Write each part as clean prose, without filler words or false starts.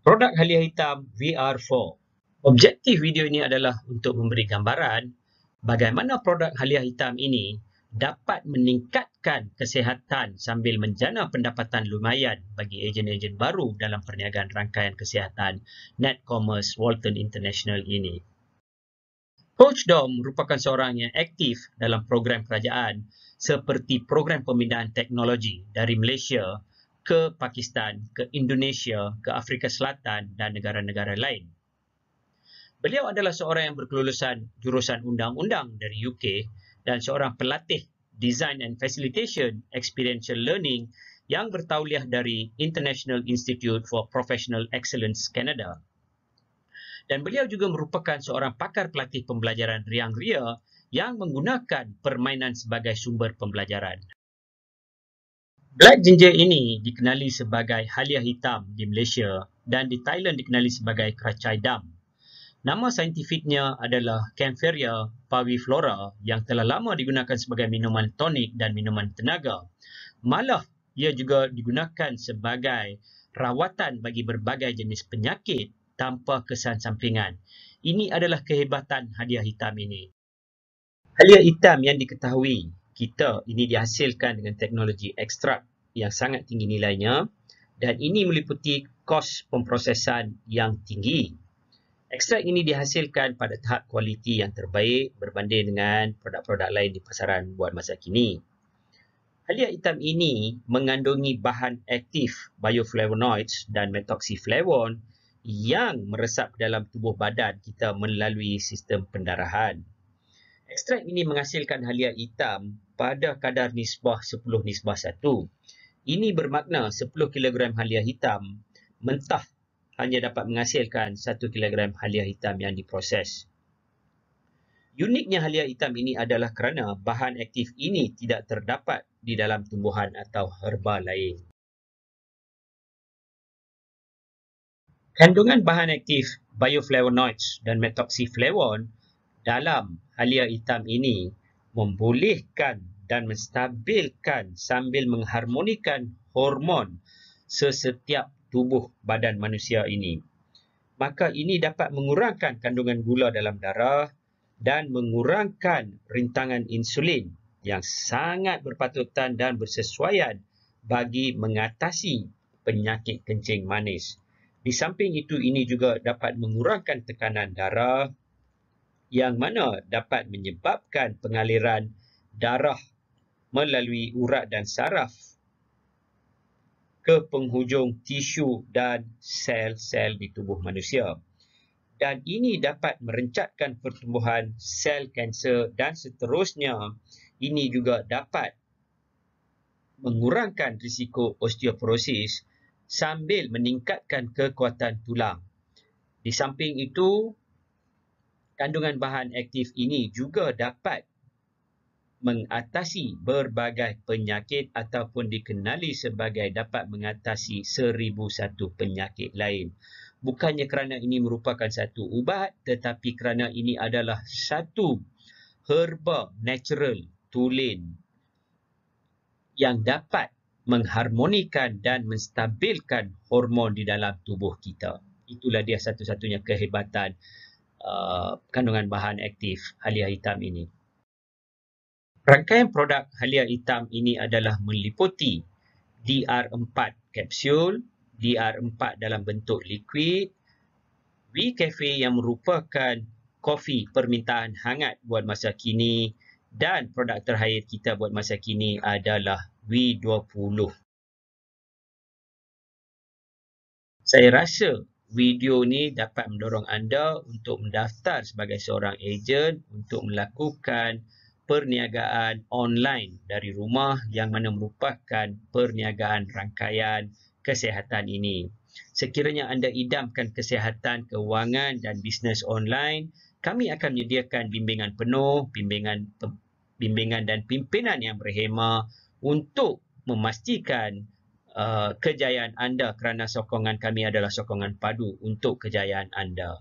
Produk halia hitam VR4. Objektif video ini adalah untuk memberi gambaran bagaimana produk halia hitam ini dapat meningkatkan kesihatan sambil menjana pendapatan lumayan bagi ejen-ejen baru dalam perniagaan rangkaian kesihatan Netcommerce Walton International ini. Coach Dom merupakan seorang yang aktif dalam program kerajaan seperti program pembinaan teknologi dari Malaysia ke Pakistan, ke Indonesia, ke Afrika Selatan dan negara-negara lain. Beliau adalah seorang yang berkelulusan jurusan undang-undang dari UK dan seorang pelatih Design and Facilitation Experiential Learning yang bertauliah dari International Institute for Professional Excellence Canada. Dan beliau juga merupakan seorang pakar pelatih pembelajaran riang ria yang menggunakan permainan sebagai sumber pembelajaran. Black ginger ini dikenali sebagai halia hitam di Malaysia dan di Thailand dikenali sebagai keracai dam. Nama saintifiknya adalah Kaempferia paviflora yang telah lama digunakan sebagai minuman tonik dan minuman tenaga. Malah, ia juga digunakan sebagai rawatan bagi berbagai jenis penyakit tanpa kesan sampingan. Ini adalah kehebatan halia hitam ini. Halia hitam yang diketahui kita ini dihasilkan dengan teknologi ekstrak yang sangat tinggi nilainya dan ini meliputi kos pemprosesan yang tinggi. Ekstrak ini dihasilkan pada tahap kualiti yang terbaik berbanding dengan produk-produk lain di pasaran buat masa kini. Halia hitam ini mengandungi bahan aktif bioflavonoids dan methoxyflavone yang meresap dalam tubuh badan kita melalui sistem pendarahan. Ekstrak ini menghasilkan halia hitam pada kadar nisbah 10:1. Ini bermakna 10 kg halia hitam mentah hanya dapat menghasilkan 1 kg halia hitam yang diproses. Uniknya halia hitam ini adalah kerana bahan aktif ini tidak terdapat di dalam tumbuhan atau herba lain. Kandungan bahan aktif bioflavonoids dan methoxyflavone dalam halia hitam ini membolehkan dan menstabilkan sambil mengharmonikan hormon sesetiap tubuh badan manusia ini. Maka ini dapat mengurangkan kandungan gula dalam darah dan mengurangkan rintangan insulin yang sangat berpatutan dan bersesuaian bagi mengatasi penyakit kencing manis. Di samping itu, ini juga dapat mengurangkan tekanan darah yang mana dapat menyebabkan pengaliran darah melalui urat dan saraf ke penghujung tisu dan sel-sel di tubuh manusia. Dan ini dapat merencatkan pertumbuhan sel kanser dan seterusnya. Ini juga dapat mengurangkan risiko osteoporosis sambil meningkatkan kekuatan tulang. Di samping itu, kandungan bahan aktif ini juga dapat mengatasi berbagai penyakit ataupun dikenali sebagai dapat mengatasi 1001 penyakit lain. Bukannya kerana ini merupakan satu ubat, tetapi kerana ini adalah satu herba natural tulen yang dapat mengharmonikan dan menstabilkan hormon di dalam tubuh kita. Itulah dia satu-satunya kehebatan kandungan bahan aktif halia hitam ini. Rangkaian produk halia hitam ini adalah meliputi DR4 kapsul, DR4 dalam bentuk liquid, WeCafe yang merupakan kopi permintaan hangat buat masa kini dan produk terakhir kita buat masa kini adalah W20. Saya rasa video ni dapat mendorong anda untuk mendaftar sebagai seorang ejen untuk melakukan perniagaan online dari rumah yang mana merupakan perniagaan rangkaian kesihatan ini. Sekiranya anda idamkan kesihatan, kewangan dan bisnes online, kami akan menyediakan bimbingan penuh, bimbingan dan pimpinan yang berhema untuk memastikan kejayaan anda kerana sokongan kami adalah sokongan padu untuk kejayaan anda.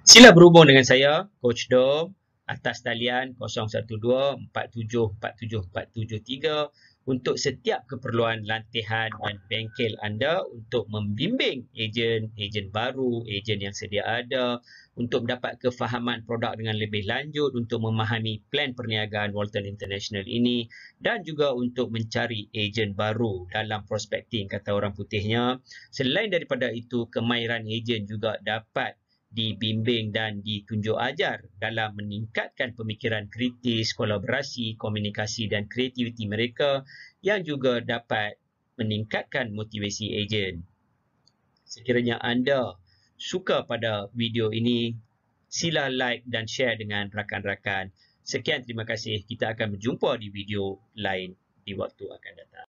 Sila berhubung dengan saya, Coach Dom, atas talian 012-4747-473 untuk setiap keperluan lantihan dan bengkel anda untuk membimbing ejen baru, ejen yang sedia ada, untuk mendapat kefahaman produk dengan lebih lanjut, untuk memahami plan perniagaan Walton International ini, dan juga untuk mencari ejen baru dalam prospecting, kata orang putihnya. Selain daripada itu, kemahiran ejen juga dapat dibimbing dan ditunjuk ajar dalam meningkatkan pemikiran kritis, kolaborasi, komunikasi dan kreativiti mereka, yang juga dapat meningkatkan motivasi ejen. Sekiranya anda suka pada video ini, sila like dan share dengan rakan-rakan. Sekian, terima kasih. Kita akan berjumpa di video lain di waktu akan datang.